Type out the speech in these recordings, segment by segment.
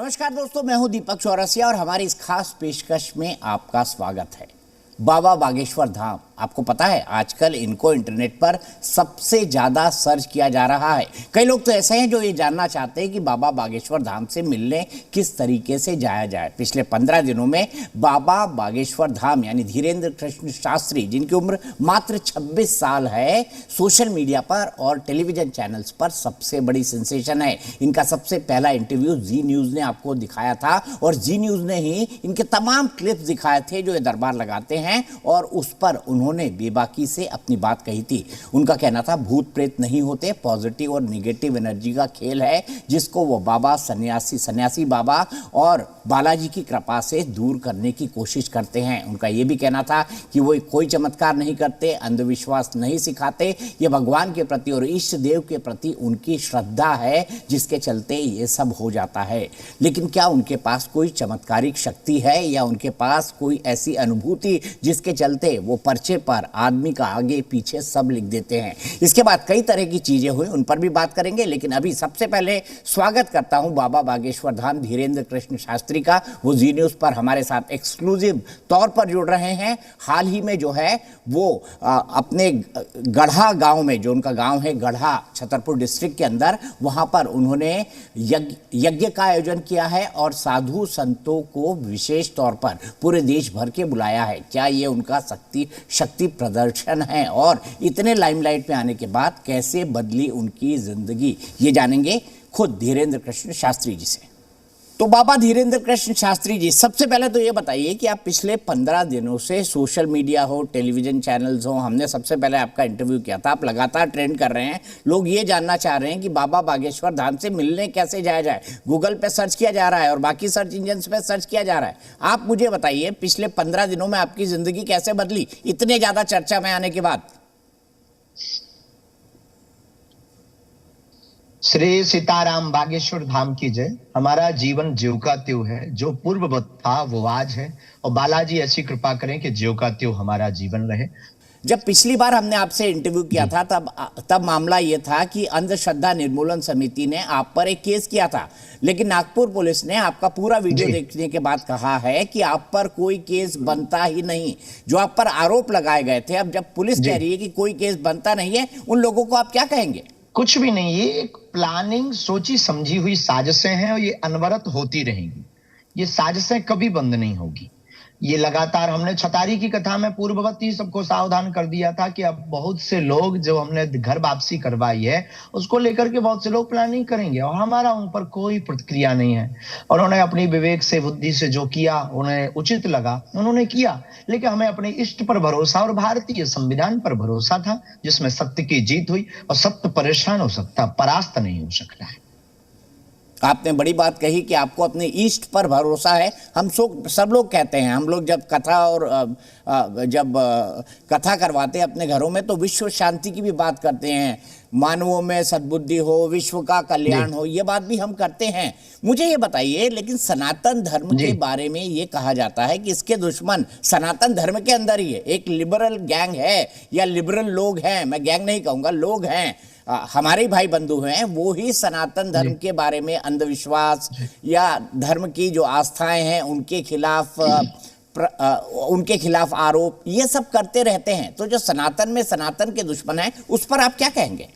नमस्कार दोस्तों, मैं हूं दीपक चौरसिया और हमारी इस खास पेशकश में आपका स्वागत है। बाबा बागेश्वर धाम, आपको पता है आजकल इनको इंटरनेट पर सबसे ज़्यादा सर्च किया जा रहा है। कई लोग तो ऐसे हैं जो ये जानना चाहते हैं कि बाबा बागेश्वर धाम से मिलने किस तरीके से जाया जाए। पिछले 15 दिनों में बाबा बागेश्वर धाम यानी धीरेन्द्र कृष्ण शास्त्री, जिनकी उम्र मात्र 26 साल है, सोशल मीडिया पर और टेलीविज़न चैनल्स पर सबसे बड़ी सेंसेशन है। इनका सबसे पहला इंटरव्यू जी न्यूज़ ने आपको दिखाया था और जी न्यूज़ ने ही इनके तमाम क्लिप्स दिखाए थे जो ये दरबार लगाते हैं और उस पर उन्होंने बेबाकी से अपनी बात कही थी। उनका कहना था भूत प्रेत नहीं होते, पॉजिटिव और निगेटिव एनर्जी का खेल है जिसको वो बाबा सन्यासी बाबा और बालाजी की कृपा से दूर करने की कोशिश करते हैं। उनका ये भी कहना था कि वो कोई चमत्कार नहीं करते, अंधविश्वास नहीं सिखाते, ये भगवान के प्रति और इष्ट देव के प्रति उनकी श्रद्धा है जिसके चलते ये सब हो जाता है। लेकिन क्या उनके पास कोई चमत्कारिक शक्ति है या उनके पास कोई ऐसी अनुभूति जिसके चलते वो पर्चे पर आदमी का आगे पीछे सब लिख देते हैं? इसके बाद कई तरह की चीजें हुई, उन पर भी बात करेंगे। लेकिन अभी सबसे पहले स्वागत करता हूं बाबा बागेश्वर धाम धीरेन्द्र कृष्ण शास्त्री का। वो जी न्यूज़ पर हमारे साथ एक्सक्लूसिव तौर पर जुड़ रहे हैं। हाल ही में जो है वो अपने गढ़ा गांव में, जो उनका गांव है गढ़ा छतरपुर डिस्ट्रिक्ट के अंदर, वहां पर उन्होंने यज्ञ का आयोजन किया है और साधु संतों को विशेष तौर पर पूरे देश भर के बुलाया है। क्या ये उनका शक्ति प्रदर्शन है और इतने लाइमलाइट में आने के बाद कैसे बदली उनकी जिंदगी, ये जानेंगे खुद धीरेन्द्र कृष्ण शास्त्री जी से। तो बाबा धीरेन्द्र कृष्ण शास्त्री जी, सबसे पहले तो ये बताइए कि आप पिछले 15 दिनों से सोशल मीडिया हो, टेलीविज़न चैनल्स हो, हमने सबसे पहले आपका इंटरव्यू किया था, आप लगातार ट्रेंड कर रहे हैं। लोग ये जानना चाह रहे हैं कि बाबा बागेश्वर धाम से मिलने कैसे जाया जाए। गूगल पे सर्च किया जा रहा है और बाकी सर्च इंजन पे सर्च किया जा रहा है। आप मुझे बताइए पिछले 15 दिनों में आपकी ज़िंदगी कैसे बदली इतने ज़्यादा चर्चा में आने के बाद? श्री सीताराम बागेश्वर धाम की जय। हमारा जीवन ज्यों का त्यों है, जो पूर्ववत था वो आज है और बालाजी ऐसी कृपा करें कि ज्यों का त्यों हमारा जीवन रहे। जब पिछली बार हमने आपसे इंटरव्यू किया था तब मामला ये था कि अंधश्रद्धा निर्मूलन समिति ने आप पर एक केस किया था, लेकिन नागपुर पुलिस ने आपका पूरा वीडियो देखने के बाद कहा है कि आप पर कोई केस बनता ही नहीं। जो आप पर आरोप लगाए गए थे, अब जब पुलिस कह रही है कि कोई केस बनता नहीं है, उन लोगों को आप क्या कहेंगे? कुछ भी नहीं, ये एक प्लानिंग, सोची समझी हुई साजिशें हैं और ये अनवरत होती रहेंगी। ये साजिशें कभी बंद नहीं होगी। ये लगातार, हमने छतारी की कथा में पूर्ववत ही सबको सावधान कर दिया था कि अब बहुत से लोग, जो हमने घर वापसी करवाई है उसको लेकर के बहुत से लोग प्लानिंग करेंगे और हमारा उन पर कोई प्रतिक्रिया नहीं है। और उन्होंने अपनी विवेक से, बुद्धि से जो किया, उन्हें उचित लगा, उन्होंने किया। लेकिन हमें अपने इष्ट पर भरोसा और भारतीय संविधान पर भरोसा था, जिसमें सत्य की जीत हुई और सत्य परेशान हो सकता, परास्त नहीं हो सकता है। आपने बड़ी बात कही कि आपको अपने ईष्ट पर भरोसा है। हम सब लोग कहते हैं, हम लोग जब कथा करवाते हैं अपने घरों में तो विश्व शांति की भी बात करते हैं, मानवों में सद्बुद्धि हो, विश्व का कल्याण हो, ये बात भी हम करते हैं। मुझे ये बताइए, लेकिन सनातन धर्म के बारे में ये कहा जाता है कि इसके दुश्मन सनातन धर्म के अंदर ही है। एक लिबरल गैंग है या लिबरल लोग हैं, मैं गैंग नहीं कहूँगा, लोग हैं, हमारे भाई बंधु हैं, वो ही सनातन धर्म के बारे में अंधविश्वास या धर्म की जो आस्थाएं हैं उनके खिलाफ आरोप ये सब करते रहते हैं। तो जो सनातन के दुश्मन है, उस पर आप क्या कहेंगे?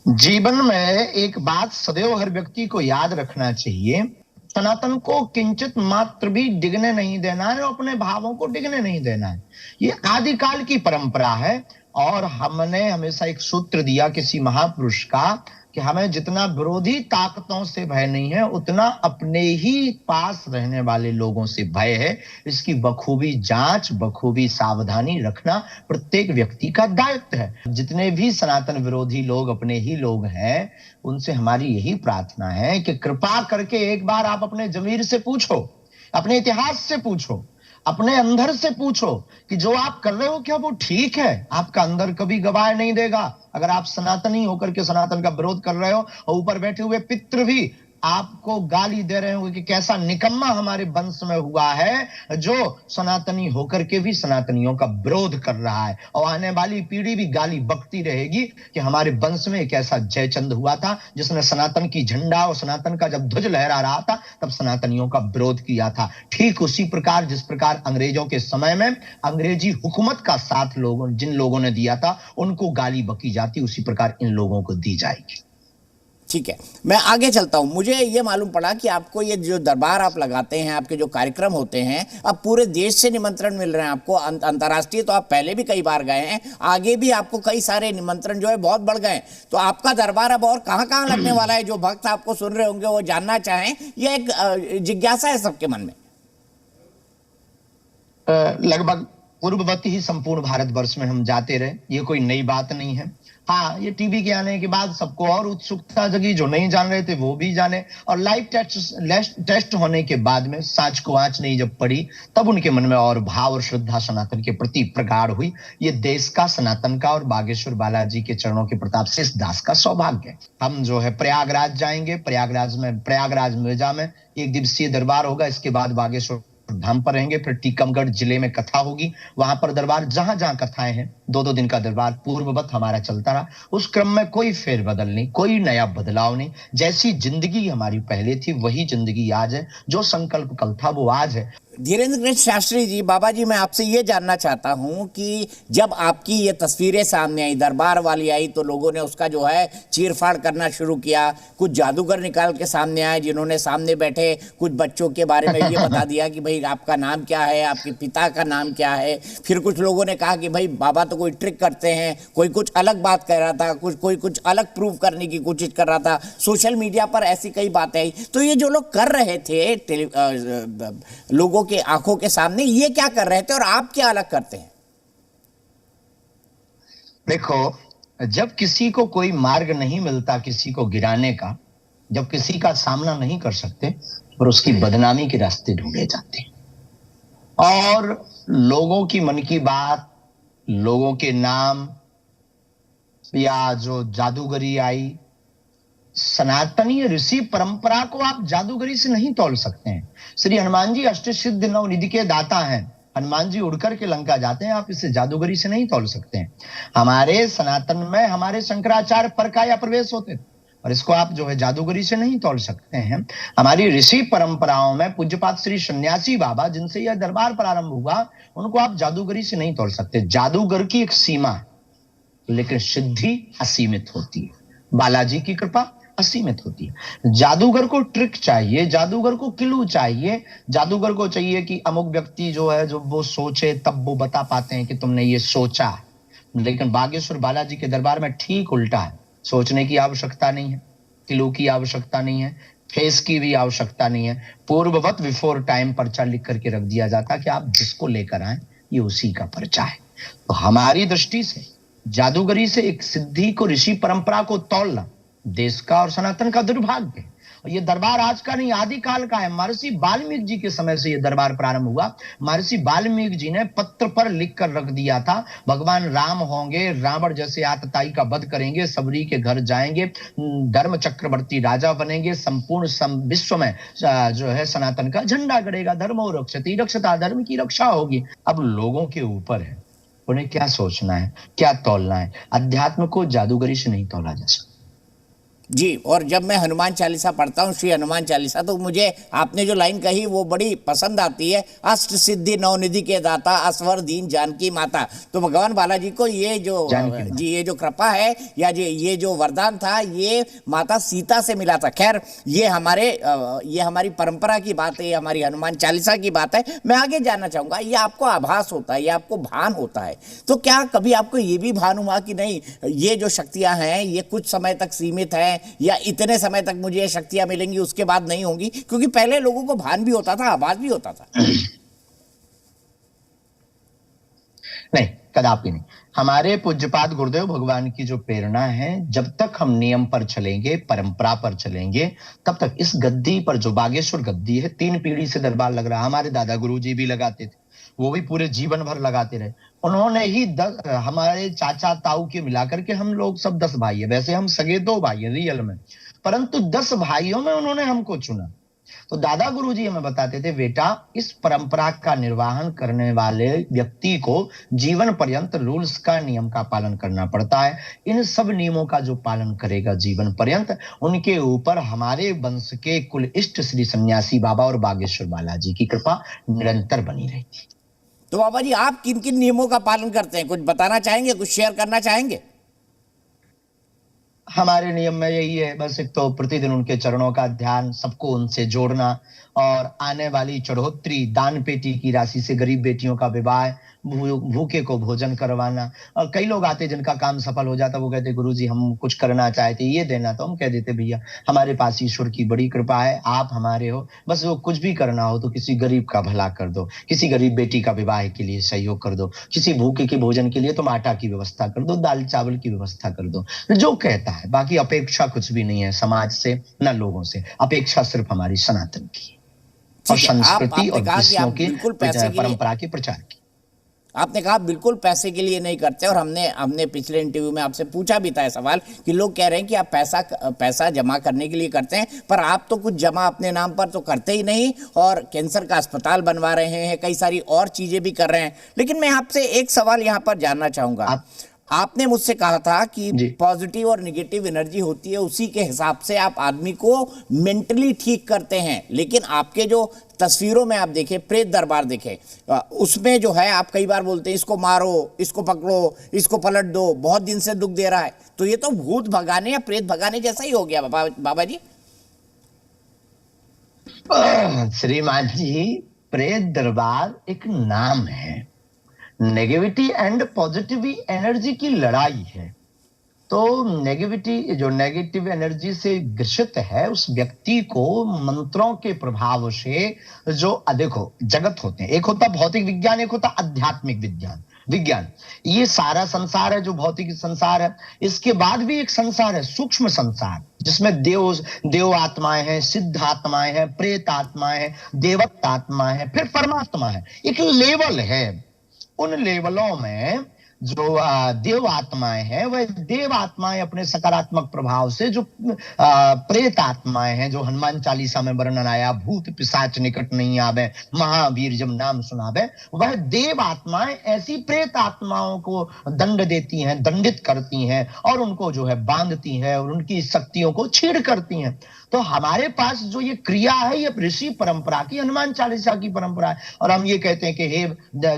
जीवन में एक बात सदैव हर व्यक्ति को याद रखना चाहिए, सनातन को किंचित मात्र भी डिगने नहीं देना है और अपने भावों को डिगने नहीं देना है। ये आदिकाल की परंपरा है और हमने हमेशा एक सूत्र दिया किसी महापुरुष का कि हमें जितना विरोधी ताकतों से भय नहीं है, उतना अपने ही पास रहने वाले लोगों से भय है। इसकी बखूबी जांच, बखूबी सावधानी रखना प्रत्येक व्यक्ति का दायित्व है। जितने भी सनातन विरोधी लोग अपने ही लोग हैं, उनसे हमारी यही प्रार्थना है कि कृपा करके एक बार आप अपने जमीर से पूछो, अपने इतिहास से पूछो, अपने अंदर से पूछो कि जो आप कर रहे हो क्या वो ठीक है? आपका अंदर कभी गवाह नहीं देगा। अगर आप सनातनी होकर के सनातन का विरोध कर रहे हो और ऊपर बैठे हुए पितृ भी आपको गाली दे रहे होंगे कि कैसा निकम्मा हमारे वंश में हुआ है जो सनातनी होकर के भी सनातनियों का विरोध कर रहा है, और आने वाली पीढ़ी भी गाली बकती रहेगी कि हमारे वंश में एक ऐसा जयचंद हुआ था जिसने सनातन की झंडा और सनातन का जब ध्वज लहरा रहा था तब सनातनियों का विरोध किया था। ठीक उसी प्रकार जिस प्रकार अंग्रेजों के समय में अंग्रेजी हुकूमत का साथ लोगों जिन लोगों ने दिया था उनको गाली बकी जाती, उसी प्रकार इन लोगों को दी जाएगी। ठीक है, मैं आगे चलता हूं। मुझे ये मालूम पड़ा कि आपको ये जो दरबार आप लगाते हैं, आपके जो कार्यक्रम होते हैं, अब पूरे देश से निमंत्रण मिल रहे हैं आपको। अंतर्राष्ट्रीय तो आप पहले भी कई बार गए हैं, आगे भी आपको कई सारे निमंत्रण जो है बहुत बढ़ गए हैं। तो आपका दरबार अब और कहाँ कहाँ लगने वाला है? जो भक्त आपको सुन रहे होंगे वो जानना चाहें, यह एक जिज्ञासा है सबके मन में। लगभग पूर्ववत ही संपूर्ण भारतवर्ष में हम जाते रहे, ये कोई नई बात नहीं है। हाँ, ये टीवी के आने के बाद सबको और उत्सुकता जगी, जो नहीं जान रहे थे वो भी जाने, और लाइव टेस्ट होने के बाद में सांच को आंच नहीं जब पड़ी तब उनके मन में और भाव और श्रद्धा सनातन के प्रति प्रगाढ़ हुई। ये देश का, सनातन का और बागेश्वर बालाजी के चरणों के प्रताप से इस दास का सौभाग्य है। हम जो है प्रयागराज जाएंगे, प्रयागराज मिर्जा में 1 दिवसीय दरबार होगा, इसके बाद बागेश्वर धाम पर रहेंगे, फिर टीकमगढ़ जिले में कथा होगी, वहां पर दरबार, जहां जहां कथाएं हैं 2-2 दिन का दरबार पूर्ववत हमारा चलता रहा। उस क्रम में कोई फेरबदल नहीं, कोई नया बदलाव नहीं। जैसी जिंदगी हमारी पहले थी वही जिंदगी आज है, जो संकल्प कल था वो आज है। धीरेन्द्र कृष्ण शास्त्री जी, बाबा जी, मैं आपसे ये जानना चाहता हूँ कि जब आपकी ये तस्वीरें सामने आई, दरबार वाली आई, तो लोगों ने उसका जो है चीरफाड़ करना शुरू किया। कुछ जादूगर निकाल के सामने आए जिन्होंने सामने बैठे कुछ बच्चों के बारे में ये बता दिया कि भाई आपका नाम क्या है, आपके पिता का नाम क्या है। फिर कुछ लोगों ने कहा कि भाई बाबा तो कोई ट्रिक करते हैं, कोई कुछ अलग बात कह रहा था, कोई कुछ अलग प्रूव करने की कोशिश कर रहा था। सोशल मीडिया पर ऐसी कई बातें आई। तो ये जो लोग कर रहे थे लोगों के आंखों के सामने, ये क्या कर रहे थे और आप क्या अलग करते हैं? देखो, जब किसी को कोई मार्ग नहीं मिलता किसी को गिराने का, जब किसी का सामना नहीं कर सकते, और उसकी बदनामी के रास्ते ढूंढे जाते हैं, और लोगों की मन की बात, लोगों के नाम, या जो जादूगरी आई, सनातनी ऋषि परंपरा को आप जादूगरी से नहीं तोल सकते हैं। श्री हनुमान जी अष्टसिद्धि नवनिधि के दाता हैं, हनुमान जी उड़कर के लंका जाते हैं, आप इसे जादूगरी से नहीं तोल सकते हैं। हमारे सनातन में हमारे शंकराचार्य पर काया प्रवेश होते थे, और इसको आप जो है जादूगरी से नहीं तोल सकते हैं। हमारी ऋषि परंपराओं में पूज्यपाद श्री सन्यासी बाबा, जिनसे यह दरबार प्रारंभ हुआ, उनको आप जादूगरी से नहीं तोल सकते। जादूगर की एक सीमा है, लेकिन सिद्धि असीमित होती है। बालाजी की कृपा असीमित होती है। जादूगर को ट्रिक चाहिए, जादूगर को क्लू चाहिए, जादूगर को चाहिए कि अमुक व्यक्ति जो है, जो वो सोचे तब वो बता पाते हैं कि तुमने ये सोचा। लेकिन बागेश्वर बालाजी के दरबार में ठीक उल्टा है। सोचने की आवश्यकता नहीं है, क्लू की आवश्यकता नहीं है, फेस की भी आवश्यकता नहीं है। पूर्ववत बिफोर टाइम पर्चा लिख करके रख दिया जाता कि आप जिसको लेकर आए ये उसी का पर्चा है। तो हमारी दृष्टि से जादूगरी से एक सिद्धि को, ऋषि परंपरा को तोलना देश का और सनातन का दुर्भाग्य है। और ये दरबार आज का नहीं, आदिकाल का है। महर्षि वाल्मीकि जी के समय से ये दरबार प्रारंभ हुआ। महर्षि वाल्मीकि जी ने पत्र पर लिख कर रख दिया था, भगवान राम होंगे, रावण जैसे आतताई का वध करेंगे, सबरी के घर जाएंगे, धर्म चक्रवर्ती राजा बनेंगे, संपूर्ण विश्व में जो है सनातन का झंडा गड़ेगा, धर्मो रक्षति रक्षता, धर्म की रक्षा होगी। अब लोगों के ऊपर है उन्हें क्या सोचना है, क्या तोलना है। अध्यात्म को जादूगरी से नहीं तोला जा सकता जी। और जब मैं हनुमान चालीसा पढ़ता हूँ, श्री हनुमान चालीसा, तो मुझे आपने जो लाइन कही वो बड़ी पसंद आती है, अष्ट सिद्धि नवनिधि के दाता, असवर दीन जानकी माता। तो भगवान बालाजी को ये जो कृपा है, या ये जो वरदान था, ये माता सीता से मिला था। खैर, ये हमारी परंपरा की बात है, ये हमारी हनुमान चालीसा की बात है। मैं आगे जानना चाहूँगा, ये आपको आभास होता है, ये आपको भान होता है, तो क्या कभी आपको ये भी भान हुआ कि नहीं, ये जो शक्तियाँ हैं ये कुछ समय तक सीमित है, या इतने समय तक मुझे ये शक्तियां मिलेंगी, उसके बाद नहीं होंगी? क्योंकि पहले लोगों को भान भी होता था, आवाज भी होता था। नहीं, कदापि नहीं। हमारे पूज्यपाद गुरुदेव भगवान की जो प्रेरणा है, जब तक हम नियम पर चलेंगे, परंपरा पर चलेंगे, तब तक इस गद्दी पर, जो बागेश्वर गद्दी है, 3 पीढ़ी से दरबार लग रहा। हमारे दादा गुरु जी भी लगाते थे, वो भी पूरे जीवन भर लगाते रहे। उन्होंने ही हमारे चाचा ताऊ के मिलाकर के हम लोग सब 10 भाई है। वैसे हम सगे 2 भाई है रियल में। परंतु 10 भाइयों में उन्होंने हमको चुना। तो दादा गुरुजी हमें बताते थे, बेटा इस परंपरा का निर्वहन करने वाले व्यक्ति को जीवन पर्यंत रूल्स का, नियम का पालन करना पड़ता है। इन सब नियमों का जो पालन करेगा जीवन पर्यंत, उनके ऊपर हमारे वंश के कुल इष्ट श्री सन्यासी बाबा और बागेश्वर बालाजी की कृपा निरंतर बनी रहेगी। तो बाबा जी, आप किन किन नियमों का पालन करते हैं, कुछ बताना चाहेंगे, कुछ शेयर करना चाहेंगे? हमारे नियम में यही है, बस एक तो प्रतिदिन उनके चरणों का ध्यान, सबको उनसे जोड़ना, और आने वाली चढ़ोतरी दान पेटी की राशि से गरीब बेटियों का विवाह, भूखे को भोजन करवाना। और कई लोग आते जिनका काम सफल हो जाता, वो कहते गुरुजी हम कुछ करना चाहते, ये देना। तो हम कह देते भैया हमारे पास ईश्वर की बड़ी कृपा है, आप हमारे हो, बस वो कुछ भी करना हो तो किसी गरीब का भला कर दो, किसी गरीब बेटी का विवाह के लिए सहयोग कर दो, किसी भूखे के भोजन के लिए तुम आटा की व्यवस्था कर दो, दाल चावल की व्यवस्था कर दो, जो कहता है। बाकी अपेक्षा कुछ भी नहीं है समाज से, न लोगों से, अपेक्षा सिर्फ हमारी सनातन की और संस्कृति और विषयों की, परंपरा के प्रचार की। आपने कहा बिल्कुल पैसे के लिए नहीं करते, और हमने पिछले इंटरव्यू में आपसे पूछा भी था सवाल कि लोग कह रहे हैं कि आप पैसा जमा करने के लिए करते हैं, पर आप तो कुछ जमा अपने नाम पर तो करते ही नहीं, और कैंसर का अस्पताल बनवा रहे हैं, कई सारी और चीजें भी कर रहे हैं। लेकिन मैं आपसे एक सवाल यहाँ पर जानना चाहूंगा। आपने मुझसे कहा था कि पॉजिटिव और नेगेटिव एनर्जी होती है, उसी के हिसाब से आप आदमी को मेंटली ठीक करते हैं। लेकिन आपके जो तस्वीरों में आप देखें, प्रेत दरबार देखें, उसमें जो है आप कई बार बोलते हैं इसको मारो, इसको पकड़ो, इसको पलट दो, बहुत दिन से दुख दे रहा है। तो ये तो भूत भगाने या प्रेत भगाने जैसा ही हो गया बाबा जी। श्रीमान जी, प्रेत दरबार एक नाम है, नेगेटिविटी एंड पॉजिटिव एनर्जी की लड़ाई है। तो नेगेटिविटी, जो नेगेटिव एनर्जी से ग्रसित है, उस व्यक्ति को मंत्रों के प्रभाव से, जो देखो जगत होते हैं, एक होता भौतिक विज्ञान, एक होता आध्यात्मिक विज्ञान। ये सारा संसार है जो भौतिक संसार है। इसके बाद भी एक संसार है, सूक्ष्म संसार, जिसमें देव आत्माएं हैं, सिद्ध आत्माएं हैं, प्रेत आत्माएं हैं, देवत्व आत्मा है, फिर परमात्मा है। एक लेवल है। उन लेवलों में जो देव आत्माएं हैं, वह देव आत्माएं अपने सकारात्मक प्रभाव से, जो प्रेत आत्माएं हैं, जो हनुमान चालीसा में वर्णन आया, भूत पिशाच निकट नहीं आवे, महावीर जब नाम सुनावे, वह देव आत्माएं ऐसी प्रेत आत्माओं को दंड देती हैं, दंडित करती हैं, और उनको जो है बांधती हैं, और उनकी शक्तियों को छीड़ करती हैं। तो हमारे पास जो ये क्रिया है, ये ऋषि परंपरा की, हनुमान चालीसा की परंपरा है। और हम ये कहते हैं कि हे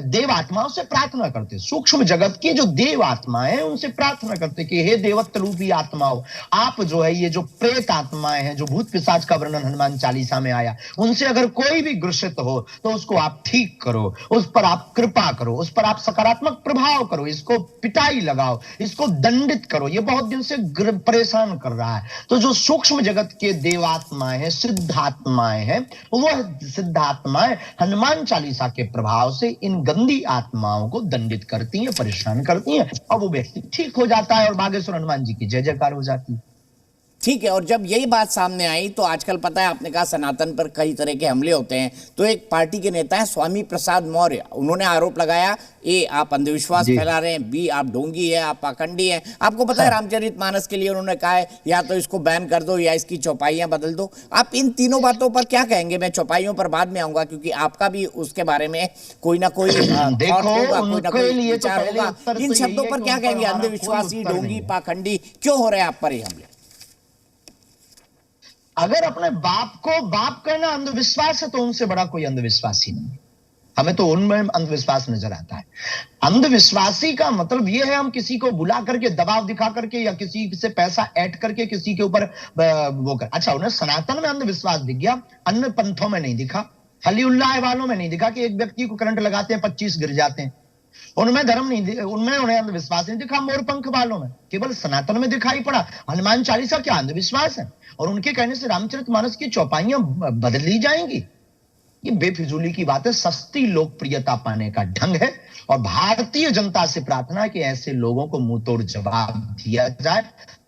देव आत्माओं से प्रार्थना करते, सूक्ष्म जगत की जो देव आत्माएं हैं उनसे प्रार्थना करते कि हे देवत्व रूपी आत्माओं, आप जो है ये जो प्रेत आत्माएं हैं, जो भूत पिशाच का वर्णन हनुमान चालीसा में आया, उनसे अगर कोई भी ग्रसित हो तो उसको आप ठीक करो, उस पर आप कृपा करो, उस पर आप सकारात्मक प्रभाव करो, इसको पिटाई लगाओ, इसको दंडित करो, ये बहुत दिन से परेशान कर रहा है। तो जो सूक्ष्म जगत के देवात्माएं हैं, सिद्धात्माएं हैं, वह सिद्धात्माएं हनुमान चालीसा के प्रभाव से इन गंदी आत्माओं को दंडित करती हैं, परेशान करती हैं, और वो व्यक्ति ठीक हो जाता है, और बागेश्वर हनुमान जी की जय जयकार हो जाती है। ठीक है। और जब यही बात सामने आई तो आजकल पता है, आपने कहा सनातन पर कई तरह के हमले होते हैं, तो एक पार्टी के नेता है स्वामी प्रसाद मौर्य, उन्होंने आरोप लगाया, ए आप अंधविश्वास फैला रहे हैं, बी आप ढोंगी है, आप पाखंडी हैं। आपको पता है रामचरितमानस के लिए उन्होंने कहा है या तो इसको बैन कर दो या इसकी चौपाइयां बदल दो। आप इन तीनों बातों पर क्या कहेंगे? मैं चौपाइयों पर बाद में आऊंगा, क्योंकि आपका भी उसके बारे में कोई ना कोई थॉट होगा, कोई ना कोई विचार होगा। इन शब्दों पर क्या कहेंगे? अंधविश्वासी, ढोंगी, पाखंडी क्यों हो रहे हैं आप पर ये हमले? अगर अपने बाप को बाप कहना अंधविश्वास है तो उनसे बड़ा कोई अंधविश्वास ही नहीं। हमें तो उनमें अंधविश्वास नजर आता है। अंधविश्वासी का मतलब यह है हम किसी को बुला करके, दबाव दिखा करके, या किसी से पैसा ऐड करके किसी के ऊपर वो कर। अच्छा, उन्हें सनातन में अंधविश्वास दिख गया, अन्य पंथों में नहीं दिखा, हलीउल्लाह वालों में नहीं दिखा कि एक व्यक्ति को करंट लगाते हैं 25 गिर जाते हैं। उनमें धर्म नहीं, उनमें उन्हें अंधविश्वास नहीं दिखा। मोरपंख वालों में, केवल सनातन में दिखाई पड़ा। हनुमान चालीसा क्या अंधविश्वास है? और उनके कहने से रामचरितमानस की चौपाइयां बदली जाएंगी, ये बेफिजूली की बात है, सस्ती लोकप्रियता पाने का ढंग है। और भारतीय जनता से प्रार्थना है कि ऐसे लोगों को मुंह तोड़ जवाब दिया जाए,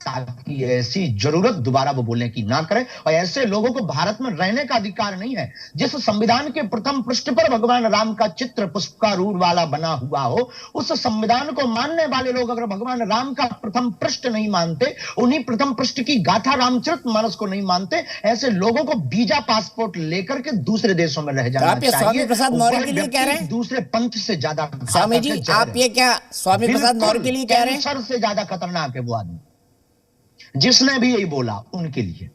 ताकि ऐसी जरूरत दोबारा वो बोलने की ना करें। और ऐसे लोगों को भारत में रहने का अधिकार नहीं है। जिस संविधान के प्रथम पृष्ठ पर भगवान राम का चित्र पुष्पारूढ़ वाला बना हुआ हो, उस संविधान को मानने वाले लोग अगर भगवान राम का प्रथम पृष्ठ नहीं मानते, उन्हीं प्रथम पृष्ठ की गाथा रामचरितमानस को नहीं मानते, ऐसे लोगों को वीजा पासपोर्ट लेकर के दूसरे देशों में रह जाना चाहिए। स्वामी प्रसाद मौर्य के लिए कह रहे हैं दूसरे पंथ से ज्यादा। स्वामी जी, आप ये क्या स्वामी प्रसाद मौर्य के लिए कह रहे हैं? कैंसर से ज्यादा खतरनाक है वो आदमी, जिसने भी यही बोला उनके लिए।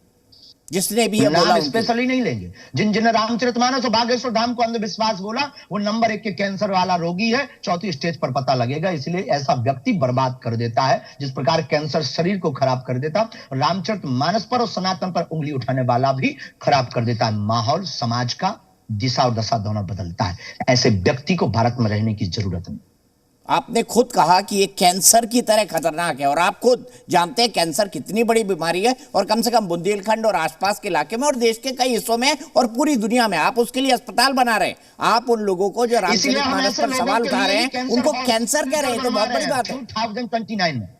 जिसने भी ये बोला स्पेशली नहीं लेंगे। जिन्हें रामचरितमानस और बागेश्वर धाम को अंधविश्वास बोला, वो नंबर 1 के कैंसर वाला रोगी है, चौथी स्टेज पर पता लगेगा। इसलिए ऐसा व्यक्ति बर्बाद कर देता है। जिस प्रकार कैंसर शरीर को खराब कर देता, रामचरितमानस पर और सनातन पर उंगली उठाने वाला भी खराब कर देता है। माहौल, समाज का दिशा और दशा दोनों बदलता है। ऐसे व्यक्ति को भारत में रहने की जरूरत नहीं। आपने खुद कहा कि ये कैंसर की तरह खतरनाक है, और आप खुद जानते हैं कैंसर कितनी बड़ी बीमारी है, और कम से कम बुंदेलखंड और आसपास के इलाके में और देश के कई हिस्सों में और पूरी दुनिया में आप उसके लिए अस्पताल बना रहे हैं। आप उन लोगों को जो रामचरितमानस पर सवाल उठा रहे हैं उनको कैंसर कह रहे हैं, तो बहुत बड़ी बात है।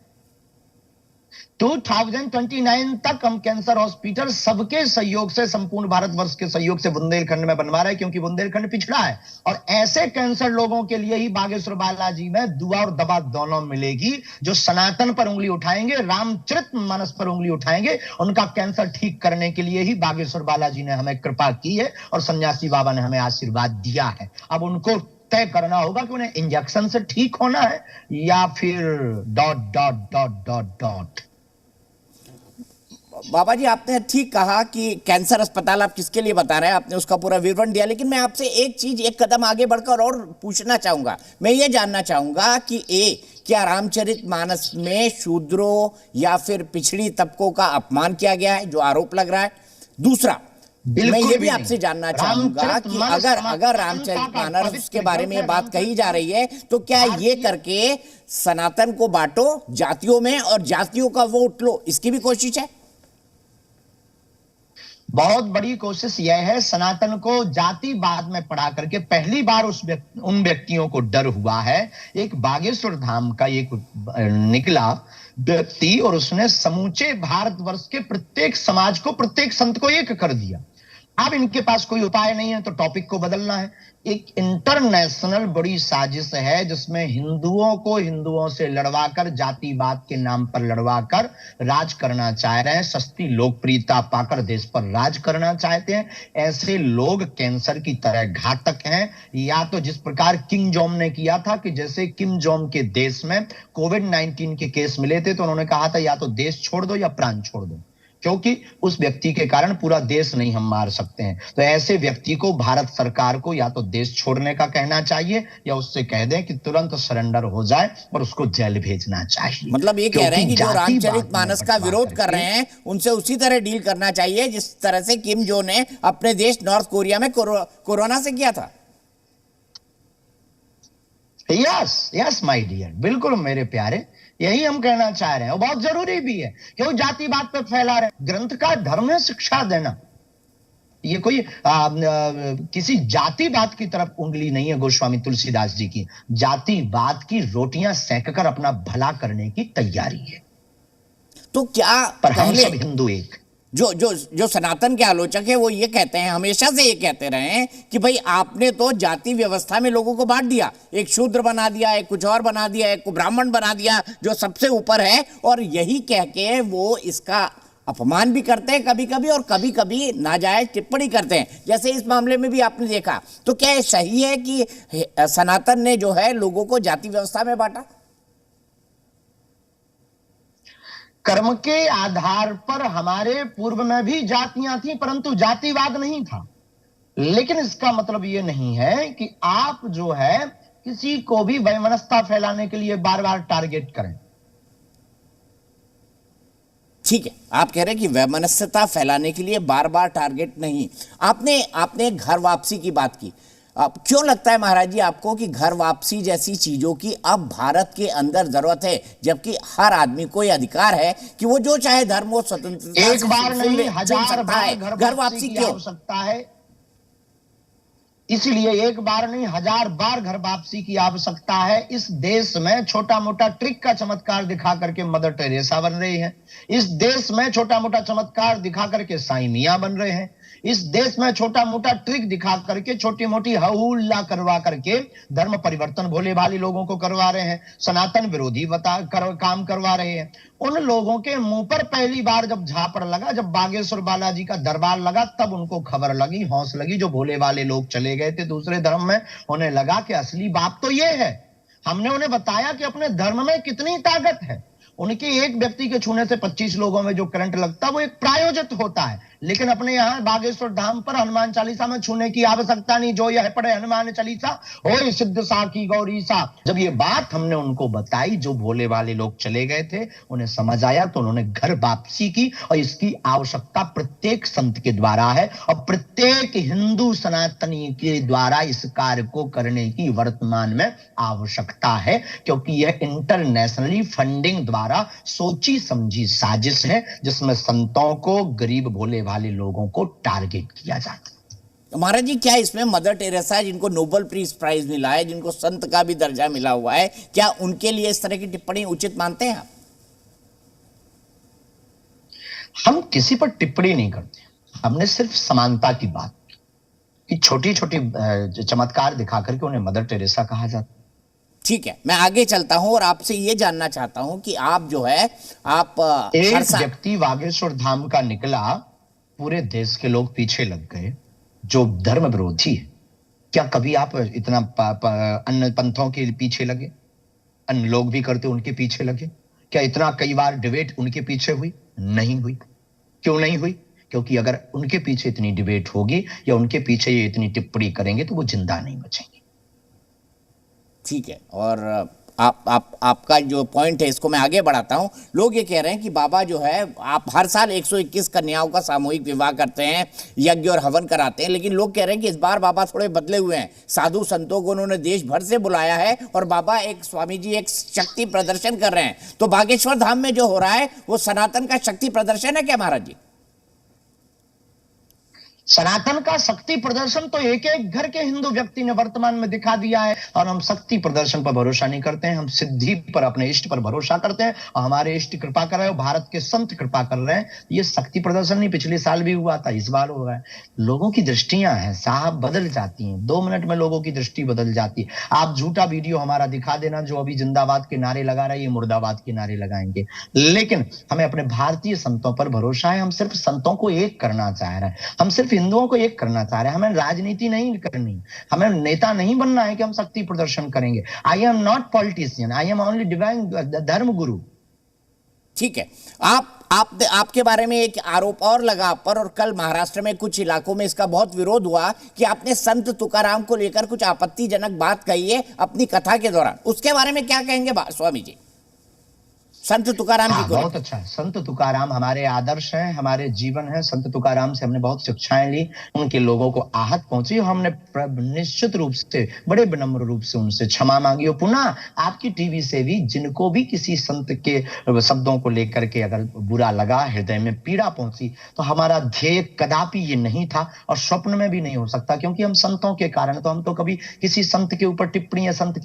2029 तक हम कैंसर हॉस्पिटल सबके सहयोग से, संपूर्ण भारतवर्ष के सहयोग से बुंदेलखंड में बनवा रहे हैं, क्योंकि बुंदेलखंड पिछड़ा है। और ऐसे कैंसर लोगों के लिए ही बागेश्वर बालाजी में दुआ और दवा दोनों मिलेगी। जो सनातन पर उंगली उठाएंगे, रामचरितमानस पर उंगली उठाएंगे, उनका कैंसर ठीक करने के लिए ही बागेश्वर बालाजी ने हमें कृपा की है और सन्यासी बाबा ने हमें आशीर्वाद दिया है। अब उनको तय करना होगा कि उन्हें इंजेक्शन से ठीक होना है या फिर dot dot dot dot dot. बाबा जी, आपने ठीक कहा कि कैंसर अस्पताल आप किसके लिए बता रहे हैं, आपने उसका पूरा विवरण दिया, लेकिन मैं आपसे एक चीज, एक कदम आगे बढ़कर और पूछना चाहूंगा। मैं ये जानना चाहूंगा कि क्या रामचरितमानस में शूद्रों या फिर पिछड़ी तबकों का अपमान किया गया है, जो आरोप लग रहा है? दूसरा, मैं ये भी आपसे जानना चाहूंगा कि अगर रामचरितमानस के बारे में ये बात कही जा रही है, तो क्या ये करके सनातन को बांटो जातियों में और जातियों का वोट लो, इसकी भी कोशिश है? बहुत बड़ी कोशिश यह है। सनातन को जातिवाद में पढ़ा करके पहली बार उन व्यक्तियों को डर हुआ है। एक बागेश्वर धाम का एक निकला व्यक्ति, और उसने समूचे भारतवर्ष के प्रत्येक समाज को, प्रत्येक संत को एक कर दिया। अब इनके पास कोई उपाय नहीं है, तो टॉपिक को बदलना है। एक इंटरनेशनल बड़ी साजिश है, जिसमें हिंदुओं को हिंदुओं से लड़वाकर, जातिवाद के नाम पर लड़वाकर राज करना चाह रहे हैं। सस्ती लोकप्रियता पाकर देश पर राज करना चाहते हैं। ऐसे लोग कैंसर की तरह घातक हैं। या तो जिस प्रकार किम जोंग ने किया था, कि जैसे किम जोंग के देश में कोविड-19 के केस मिले थे, तो उन्होंने कहा था या तो देश छोड़ दो या प्राण छोड़ दो, क्योंकि उस व्यक्ति के कारण पूरा देश नहीं हम मार सकते हैं। तो ऐसे व्यक्ति को भारत सरकार को या तो देश छोड़ने का कहना चाहिए, या उससे कह दें कि तुरंत सरेंडर हो जाए और उसको जेल भेजना चाहिए। मतलब ये कह रहे हैं कि जो रामचरितमानस का विरोध कर रहे हैं, उनसे उसी तरह डील करना चाहिए जिस तरह से किम जो ने अपने देश नॉर्थ कोरिया में कोरोना से किया था। यस यस माय डियर, बिल्कुल मेरे प्यारे, यही हम कहना चाह रहे हैं। और बहुत जरूरी भी है, क्यों जातिवाद पे फैला रहे। ग्रंथ का धर्म है शिक्षा देना। ये कोई किसी जातिवाद की तरफ उंगली नहीं है गोस्वामी तुलसीदास जी की। जातिवाद की रोटियां सेक कर अपना भला करने की तैयारी है। तो क्या पर हम सब हिंदू एक, जो सनातन के आलोचक है, वो ये कहते हैं, हमेशा से ये कहते रहे हैं कि भाई आपने तो जाति व्यवस्था में लोगों को बांट दिया, एक शूद्र बना दिया, एक कुछ और बना दिया, एक को ब्राह्मण बना दिया जो सबसे ऊपर है, और यही कह के वो इसका अपमान भी करते हैं कभी कभी, और कभी कभी नाजायज टिप्पणी करते हैं, जैसे इस मामले में भी आपने देखा। तो क्या ये सही है कि सनातन ने जो है लोगों को जाति व्यवस्था में बांटा? कर्म के आधार पर हमारे पूर्व में भी जातियां थी, परंतु जातिवाद नहीं था। लेकिन इसका मतलब यह नहीं है कि आप जो है किसी को भी वैमनस्यता फैलाने के लिए बार बार टारगेट करें। ठीक है, आप कह रहे हैं कि वैमनस्यता फैलाने के लिए बार बार टारगेट नहीं। आपने घर वापसी की बात की। क्यों लगता है महाराज जी आपको कि घर वापसी जैसी चीजों की अब भारत के अंदर जरूरत है, जबकि हर आदमी को यह अधिकार है कि वो जो चाहे धर्म वो स्वतंत्रता एक बार नहीं हजार बार घर वापसी क्यों हो सकता है? इसलिए एक बार नहीं 1000 बार घर वापसी की आवश्यकता है। इस देश में छोटा मोटा ट्रिक का चमत्कार दिखा करके मदर टेरेसा बन रही है। इस देश में छोटा मोटा चमत्कार दिखा करके साईं मियां बन रहे हैं। इस देश में छोटा मोटा ट्रिक दिखा करके छोटी मोटी हहुल्ला करवा करके धर्म परिवर्तन भोले भाले लोगों को करवा रहे हैं, सनातन विरोधी काम करवा रहे हैं। उन लोगों के मुंह पर पहली बार जब झापड़ लगा, जब बागेश्वर बालाजी का दरबार लगा, तब उनको खबर लगी, हौस लगी। जो भोले वाले लोग चले गए थे दूसरे धर्म में, उन्हें लगा कि असली बात तो ये है। हमने उन्हें बताया कि अपने धर्म में कितनी ताकत है। उनके एक व्यक्ति के छूने से 25 लोगों में जो करंट लगता है वो एक प्रायोजित होता है, लेकिन अपने यहां बागेश्वर धाम पर हनुमान चालीसा में छूने की आवश्यकता नहीं। जो यह पढ़े हनुमान चालीसा होय सिद्ध साखी गौरी सा। जब ये बात हमने उनको बताई, जो भोले वाले लोग चले गए थे, उन्हें समझ आया, तो उन्होंने घर वापसी की। और इसकी आवश्यकता प्रत्येक संत के द्वारा है और प्रत्येक हिंदू सनातनी के द्वारा इस कार्य को करने की वर्तमान में आवश्यकता है, क्योंकि यह इंटरनेशनली फंडिंग द्वारा सोची समझी साजिश है, जिसमें संतों को, गरीब भोले भाले लोगों को टारगेट किया जाता है। महाराज जी, क्या इसमें मदर टेरेसा, जिनको नोबेल पीस प्राइज मिला है, जिनको संत का भी दर्जा मिला हुआ है, क्या उनके लिए इस तरह की टिप्पणी उचित मानते हैं आप? हम किसी पर टिप्पणी नहीं करते, हमने सिर्फ समानता की बात की। छोटी छोटी चमत्कार दिखा करके उन्हें मदर टेरेसा कहा जाता। ठीक है, मैं आगे चलता हूं और आपसे ये जानना चाहता हूं कि आप जो है, आप एक व्यक्ति बागेश्वर धाम का निकला, पूरे देश के लोग पीछे लग गए, जो धर्म विरोधी है। क्या कभी आप इतना अन्य पंथों के पीछे लगे? अन्य लोग भी करते, उनके पीछे लगे? क्या इतना कई बार डिबेट उनके पीछे हुई? नहीं हुई। क्यों नहीं हुई? क्योंकि अगर उनके पीछे इतनी डिबेट होगी या उनके पीछे ये इतनी टिप्पणी करेंगे तो वो जिंदा नहीं बचेंगे। ठीक है, और आपका जो पॉइंट है इसको मैं आगे बढ़ाता हूं। लोग ये कह रहे हैं कि बाबा जो है, आप हर साल 121 कन्याओं का सामूहिक विवाह करते हैं, यज्ञ और हवन कराते हैं, लेकिन लोग कह रहे हैं कि इस बार बाबा थोड़े बदले हुए हैं। साधु संतों को उन्होंने देश भर से बुलाया है और बाबा एक स्वामी जी एक शक्ति प्रदर्शन कर रहे हैं। तो बागेश्वर धाम में जो हो रहा है वो सनातन का शक्ति प्रदर्शन है क्या महाराज जी? सनातन का शक्ति प्रदर्शन तो एक एक घर के हिंदू व्यक्ति ने वर्तमान में दिखा दिया है। और हम शक्ति प्रदर्शन पर भरोसा नहीं करते हैं, हम सिद्धि पर, अपने इष्ट पर भरोसा करते हैं। और हमारे इष्ट कृपा कर रहे हैं, भारत के संत कृपा कर रहे हैं। ये शक्ति प्रदर्शन नहीं, पिछले साल भी हुआ था, इस बार हो रहा है। लोगों की दृष्टियां हैं साहब, बदल जाती हैं। 2 मिनट में लोगों की दृष्टि बदल जाती है। आप झूठा वीडियो हमारा दिखा देना, जो अभी जिंदाबाद के नारे लगा रहा है, ये मुर्दाबाद के नारे लगाएंगे। लेकिन हमें अपने भारतीय संतों पर भरोसा है। हम सिर्फ संतों को एक करना चाह रहे हैं, हम सिर्फ हिंदुओं को एक करना चाह रहे हैं। हमें राजनीति नहीं करनी, हमें नेता नहीं बनना है कि हम शक्ति प्रदर्शन करेंगे। I am not politician, I am only divine धर्म गुरु। ठीक है, आपके बारे में एक आरोप और लगा आप पर, और कल महाराष्ट्र में कुछ इलाकों में इसका बहुत विरोध हुआ कि आपने संत तुकाराम को लेकर कुछ आपत्तिजनक बात कही है अपनी कथा के दौरान। उसके बारे में क्या कहेंगे स्वामी जी? संत तुकाराम जी को बहुत अच्छा है। संत तुकाराम हमारे आदर्श हैं, हमारे जीवन है। संत तुकाराम से हमने बहुत शिक्षाएं ली, उनके लोगों को आहत पहुंची। हमने निश्चित रूप से, बड़े विनम्र रूप से उनसे क्षमा मांगी। और पुनः आपकी टीवी से भी जिनको भी किसी संत के शब्दों को लेकर के अगर बुरा लगा, हृदय में पीड़ा पहुंची, तो हमारा ध्येय कदापि ये नहीं था और स्वप्न में भी नहीं हो सकता, क्योंकि हम संतों के कारण, तो हम तो कभी किसी संत के ऊपर टिप्पणी या संत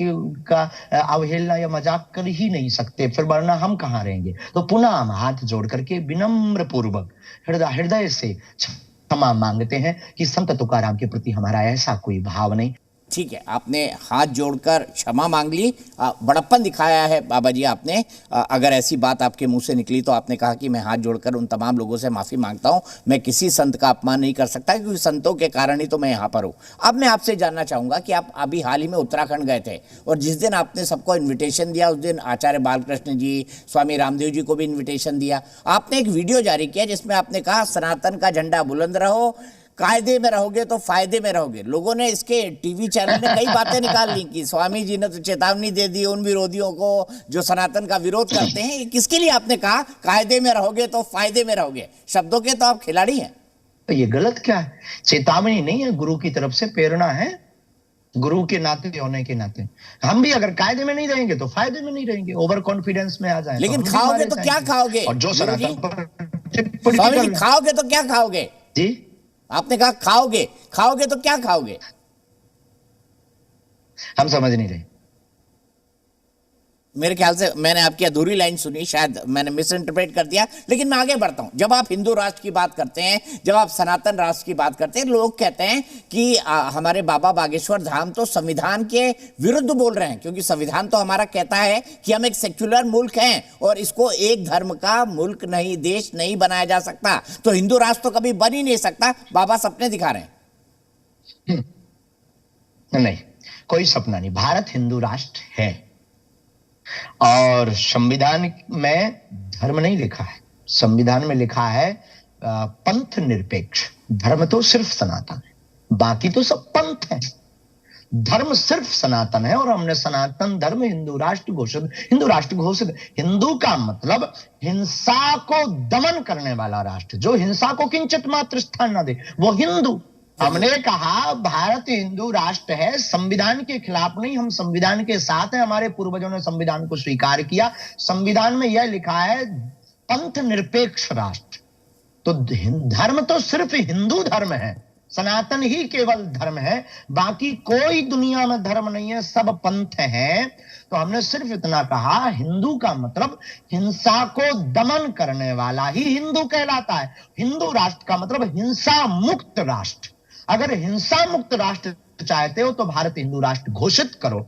का अवहेलना या मजाक कर ही नहीं सकते, फिर वरना हम कहां रहेंगे। तो पुनः हम हाथ जोड़ करके विनम्र पूर्वक हृदय से क्षमा मांगते हैं कि संत तुकाराम के प्रति हमारा ऐसा कोई भाव नहीं। ठीक है, आपने हाथ जोड़कर क्षमा मांग ली, बड़प्पन दिखाया है बाबा जी आपने। अगर ऐसी बात आपके मुंह से निकली तो आपने कहा कि मैं हाथ जोड़कर उन तमाम लोगों से माफ़ी मांगता हूं, मैं किसी संत का अपमान नहीं कर सकता, क्योंकि संतों के कारण ही तो मैं यहाँ पर हूँ। अब मैं आपसे जानना चाहूँगा कि आप अभी हाल ही में उत्तराखंड गए थे, और जिस दिन आपने सबको इन्विटेशन दिया, उस दिन आचार्य बालकृष्ण जी, स्वामी रामदेव जी को भी इन्विटेशन दिया। आपने एक वीडियो जारी किया जिसमें आपने कहा सनातन का झंडा बुलंद रहो, कायदे में रहोगे तो फायदे में रहोगे। लोगों ने, इसके टीवी चैनल ने कई बातें निकाल ली कि स्वामी जी ने तो चेतावनी दे दी उन विरोधियों को जो सनातन का विरोध करते हैं। किसके लिए आपने कहा कायदे में रहोगे तो फायदे में रहोगे? शब्दों के तो आप खिलाड़ी हैं। तो ये गलत क्या है? चेतावनी नहीं है, गुरु की तरफ से प्रेरणा है। गुरु के नाते होने के नाते हम भी अगर कायदे में नहीं रहेंगे तो फायदे में नहीं रहेंगे, ओवर कॉन्फिडेंस में आ जाए। लेकिन तो खाओगे तो क्या खाओगे? और जो सनातन पर खाओगे तो क्या खाओगे? जी आपने कहा खाओगे, खाओगे तो क्या खाओगे? हम समझ नहीं रहे। मेरे ख्याल से मैंने आपकी अधूरी लाइन सुनी, शायद मैंने मिस इंटरप्रेट कर दिया, लेकिन मैं आगे बढ़ता हूं। जब आप हिंदू राष्ट्र की बात करते हैं, जब आप सनातन राष्ट्र की बात करते हैं, लोग कहते हैं कि हमारे बाबा बागेश्वर धाम तो संविधान के विरुद्ध बोल रहे हैं, क्योंकि संविधान तो हमारा कहता है कि हम एक सेक्युलर मुल्क हैं और इसको एक धर्म का मुल्क नहीं, देश नहीं बनाया जा सकता, तो हिंदू राष्ट्र तो कभी बन ही नहीं सकता। बाबा सपने दिखा रहे हैं। नहीं, कोई सपना नहीं। भारत हिंदू राष्ट्र है और संविधान में धर्म नहीं लिखा है, संविधान में लिखा है पंथ निरपेक्ष। धर्म तो सिर्फ सनातन है, बाकी तो सब पंथ है। धर्म सिर्फ सनातन है और हमने सनातन धर्म हिंदू राष्ट्र घोषित। हिंदू का मतलब हिंसा को दमन करने वाला राष्ट्र, जो हिंसा को किंचित मात्र स्थान न दे, वो हिंदू। हमने कहा भारत हिंदू राष्ट्र है, संविधान के खिलाफ नहीं, हम संविधान के साथ हैं। हमारे पूर्वजों ने संविधान को स्वीकार किया। संविधान में यह लिखा है पंथ निरपेक्ष राष्ट्र। तो धर्म तो सिर्फ हिंदू धर्म है, सनातन ही केवल धर्म है, बाकी कोई दुनिया में धर्म नहीं है, सब पंथ हैं। तो हमने सिर्फ इतना कहा, हिंदू का मतलब हिंसा को दमन करने वाला ही हिंदू कहलाता है। हिंदू राष्ट्र का मतलब हिंसा मुक्त राष्ट्र। अगर हिंसा मुक्त राष्ट्र चाहते हो तो भारत हिंदू राष्ट्र घोषित करो।